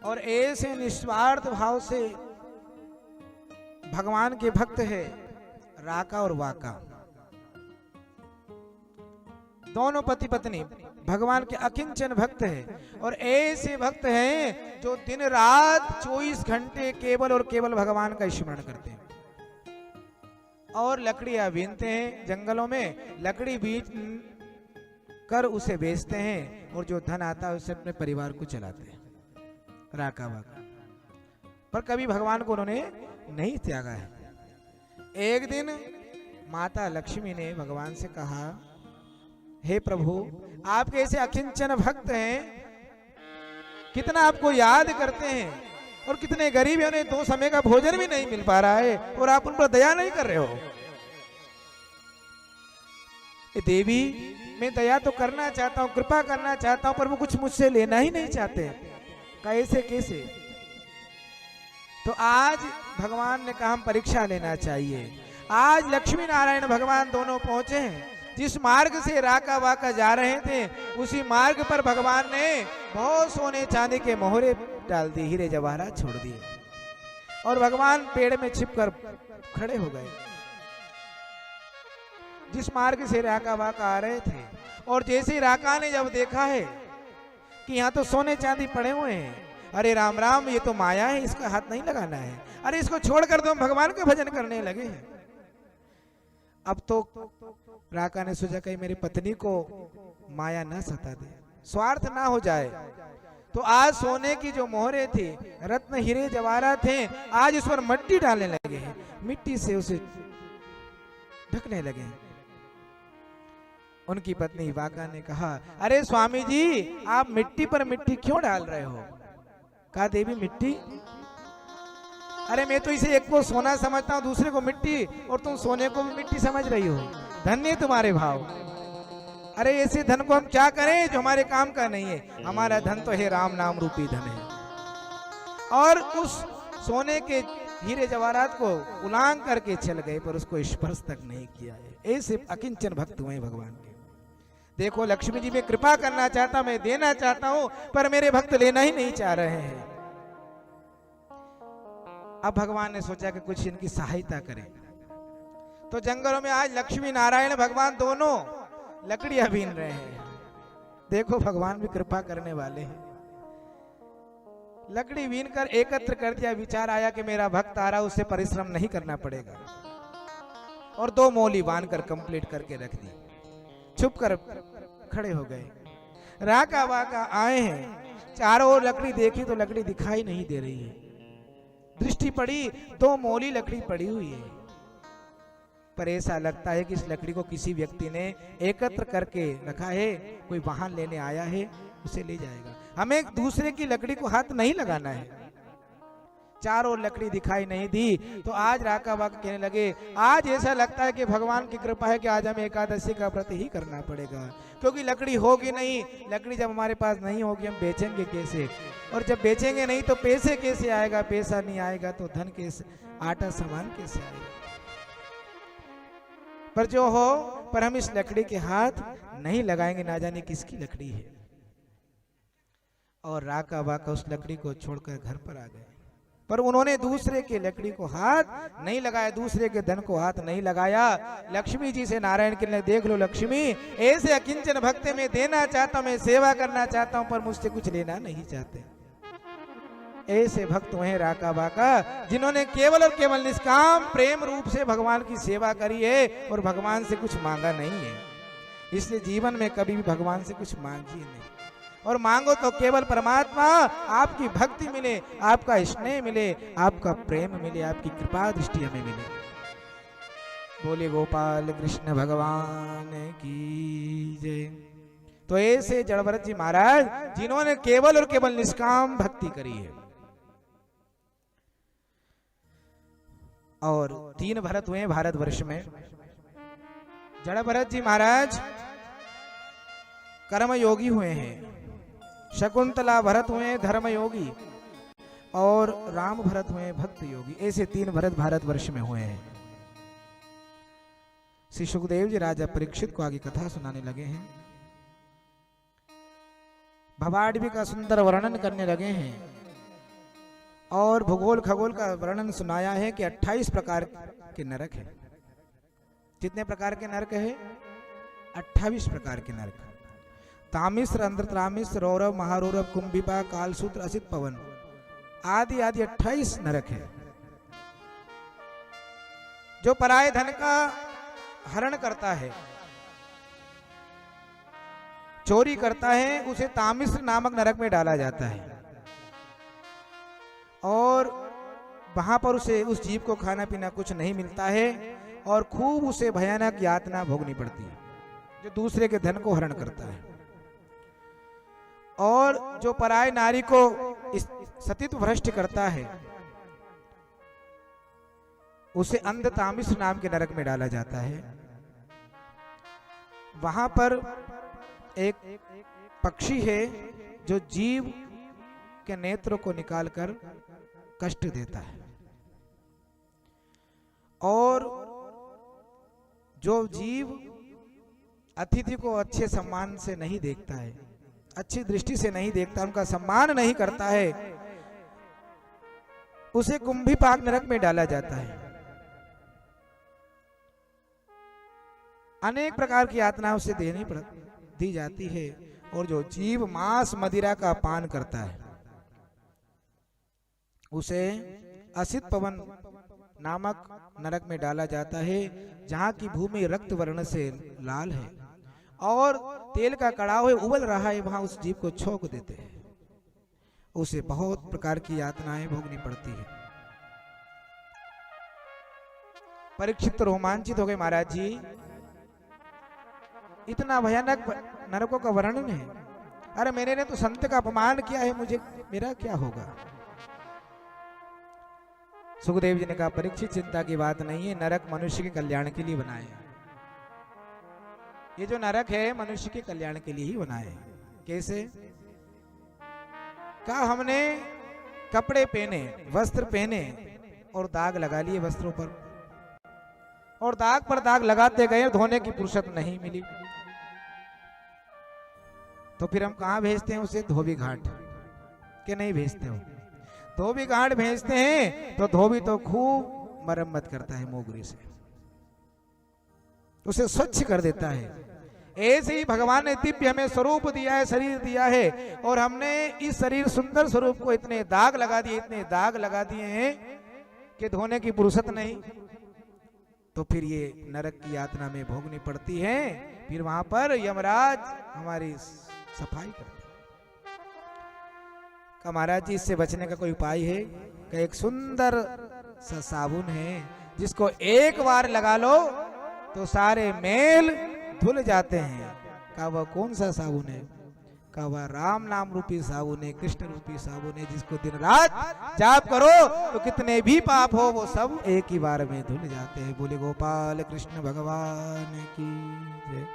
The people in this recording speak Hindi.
और ऐसे निस्वार्थ भाव से भगवान के भक्त है राका और वाका, दोनों पति पत्नी भगवान के अकिंचन भक्त हैं। और ऐसे भक्त हैं जो दिन रात 24 घंटे केवल और केवल भगवान का स्मरण करते हैं और लकड़ियां बीनते हैं, जंगलों में लकड़ी बीन कर उसे बेचते हैं और जो धन आता है उससे अपने परिवार को चलाते हैं, राका वाका। पर कभी भगवान को उन्होंने नहीं त्यागा है। एक दिन माता लक्ष्मी ने भगवान से कहा, हे प्रभु, आप कैसे अकिंचन भक्त हैं, कितना आपको याद करते हैं और कितने गरीब हैं, उन्हें 2 समय का भोजन भी नहीं मिल पा रहा है और आप उन पर दया नहीं कर रहे हो। देवी, मैं दया तो करना चाहता हूं, कृपा करना चाहता हूं, पर वो कुछ मुझसे लेना ही नहीं चाहते। कैसे कैसे? तो आज भगवान ने कहा हम परीक्षा लेना चाहिए। आज लक्ष्मी नारायण भगवान दोनों पहुंचे हैं। जिस मार्ग से राका वाका जा रहे थे उसी मार्ग पर भगवान ने बहुत सोने चांदी के मोहरे डाल दिए, हीरे जवाहरात छोड़ दिए और भगवान पेड़ में छिपकर खड़े हो गए। जिस मार्ग से राका वाका आ रहे थे और जैसे राका ने जब देखा है कि यहाँ तो सोने चांदी पड़े हुए हैं, अरे राम राम, ये तो माया है, इसका हाथ नहीं लगाना है, अरे इसको छोड़कर तो हम भगवान का भजन करने लगे हैं। अब तो राका ने सोचा कहीं मेरी पत्नी को माया न सता दे, स्वार्थ ना हो जाए। तो आज सोने की जो मोहरे थी, रत्न हीरे जवाहरात थे, आज उस पर मिट्टी डालने लगे हैं, मिट्टी से उसे ढकने लगे हैं। उनकी पत्नी वाका ने कहा, अरे स्वामी जी, आप मिट्टी पर मिट्टी क्यों डाल रहे हो? कहा, देवी मिट्टी, अरे मैं तो इसे एक को सोना समझता हूं, दूसरे को मिट्टी, और तुम सोने को भी मिट्टी समझ रही हो। धन्य तुम्हारे भाव। अरे ऐसे धन को हम क्या करें जो हमारे काम का नहीं है? हमारा धन तो है राम नाम रूपी धन है। और उस सोने के हीरे जवाहरात को उलांग करके चल गए, पर उसको स्पर्श तक नहीं किया है। ऐसे अकिंचन भक्त हुए भगवान के। देखो लक्ष्मी जी, मैं कृपा करना चाहता, मैं देना चाहता हूं, पर मेरे भक्त लेना ही नहीं चाह रहे हैं। अब भगवान ने सोचा कि कुछ इनकी सहायता करें। तो जंगलों में आज लक्ष्मी नारायण भगवान दोनों लकड़ियां बीन रहे हैं। देखो भगवान भी कृपा करने वाले हैं। लकड़ी बीन कर एकत्र कर दिया। विचार आया कि मेरा भक्त आ रहा, उससे परिश्रम नहीं करना पड़ेगा, और 2 मौली बांध कर कंप्लीट करके रख दी। छुप कर खड़े हो गए। राका वाका आए हैं, चारों ओर लकड़ी देखी तो लकड़ी दिखाई नहीं दे रही है। दृष्टि पड़ी, 2 मौली लकड़ी पड़ी हुई है, पर ऐसा लगता है कि इस लकड़ी को किसी व्यक्ति ने एकत्र करके रखा है, कोई वाहन लेने आया है, उसे ले जाएगा। हमें दूसरे की लकड़ी को हाथ नहीं लगाना है। चारों लकड़ी दिखाई नहीं दी तो आज राका वाका कहने लगे, आज ऐसा लगता है कि भगवान की कृपा है कि आज हमें एकादशी का व्रत ही करना पड़ेगा, क्योंकि लकड़ी होगी नहीं। लकड़ी जब हमारे पास नहीं होगी हम बेचेंगे कैसे, और जब बेचेंगे नहीं तो पैसे कैसे आएगा, पैसा नहीं आएगा तो धन कैसे, आटा सामान कैसे आएगा। पर जो हो, पर हम इस लकड़ी के हाथ नहीं लगाएंगे, ना जाने किसकी लकड़ी है। और राका वाका उस लकड़ी को छोड़कर घर पर आ गए, पर उन्होंने दूसरे के लकड़ी को हाथ नहीं लगाया, दूसरे के धन को हाथ नहीं लगाया। लक्ष्मी जी से नारायण के लिए, देख लो लक्ष्मी, ऐसे अकिंचन भक्त में देना चाहता हूं, मैं सेवा करना चाहता हूं, पर मुझसे कुछ लेना नहीं चाहते। ऐसे भक्त हुए राका वाका, जिन्होंने केवल और केवल निष्काम प्रेम रूप से भगवान की सेवा करी है और भगवान से कुछ मांगा नहीं है। इसलिए जीवन में कभी भी भगवान से कुछ मांगिए नहीं, और मांगो तो केवल परमात्मा आपकी भक्ति मिले, आपका स्नेह मिले, आपका प्रेम मिले, आपकी कृपा दृष्टि हमें मिले। बोले गोपाल कृष्ण भगवान की जय। तो ऐसे जड़भरत जी महाराज, जिन्होंने केवल और केवल निष्काम भक्ति करी है। और 3 भरत हुए भारतवर्ष में। जड़भरत जी महाराज कर्मयोगी हुए हैं, शकुंतला भरत हुए धर्म योगी, और राम भरत हुए भक्त योगी। ऐसे 3 भरत भारतवर्ष में हुए हैं। श्री सुखदेव जी राजा परीक्षित को आगे कथा सुनाने लगे हैं। भवाडवी का सुंदर वर्णन करने लगे हैं और भूगोल खगोल का वर्णन सुनाया है कि 28 प्रकार के नरक है। कितने प्रकार के नरक है? 28 प्रकार के नरक। तामिश्र, अंधत्रामिश्र, रौरव, महारौरव, कुंभिपा, कालसूत्र, असित पवन आदि आदि 28 नरक है। जो पराये धन का हरण करता है, चोरी करता है, उसे तामिश्र नामक नरक में डाला जाता है और वहां पर उसे उस जीव को खाना पीना कुछ नहीं मिलता है और खूब उसे भयानक यातना भोगनी पड़ती है, जो दूसरे के धन को हरण करता है। और जो पराय नारी को सतीत्व भ्रष्ट करता है, उसे अंध तामिश्र नाम के नरक में डाला जाता है। वहां पर एक पक्षी है जो जीव के नेत्रों को निकालकर कष्ट देता है, और जो जीव अतिथि को अच्छे सम्मान से नहीं देखता है, अच्छी दृष्टि से नहीं देखता, उनका सम्मान नहीं करता है, उसे कुंभिपाक नरक में डाला जाता है। अनेक प्रकार की यातनाएं उसे दी जाती है। और जो जीव मांस मदिरा का पान करता है, उसे असित पवन नामक नरक में डाला जाता है, जहां की भूमि रक्त वर्ण से लाल है और तेल का कड़ाव है उबल रहा है, वहां उस जीव को छोक देते हैं। उसे बहुत प्रकार की यातनाएं भोगनी पड़ती है। परीक्षित तो रोमांचित हो गए, महाराज जी इतना भयानक नरकों का वर्णन है, अरे मैंने तो संत का अपमान किया है, मुझे मेरा क्या होगा? सुखदेव जी ने कहा, परीक्षित चिंता की बात नहीं है, नरक मनुष्य के कल्याण के लिए बनाए। ये जो नरक है मनुष्य के कल्याण के लिए ही बनाए। कैसे? कहा हमने कपड़े पहने, वस्त्र पहने और दाग लगा लिए वस्त्रों पर, और दाग पर दाग लगाते गए, धोने की फुर्सत नहीं मिली। तो फिर हम कहां भेजते हैं उसे? धोबी घाट के नहीं भेजते हो? धोबी घाट भेजते हैं तो धोबी तो खूब मरम्मत करता है, मोगरी से उसे स्वच्छ कर देता है। ऐसे ही भगवान ने दिव्य हमें स्वरूप दिया है, शरीर दिया है, और हमने इस शरीर सुंदर स्वरूप को इतने दाग लगा दिए, इतने दाग लगा दिए हैं कि धोने की फुर्सत नहीं। तो फिर ये नरक की यातना में भोगनी पड़ती है। फिर वहां पर यमराज हमारी सफाई करते हैं। का महाराज जी इससे बचने का कोई उपाय है? कि एक सुंदर सा साबुन है, जिसको एक बार लगा लो तो सारे मेल धुल जाते हैं। का वह कौन सा साबुन है? का वह राम नाम रूपी साबुन है, कृष्ण रूपी साबुन है, जिसको दिन रात जाप करो तो कितने भी पाप हो वो सब एक ही बार में धुल जाते हैं। बोले गोपाल कृष्ण भगवान की जय।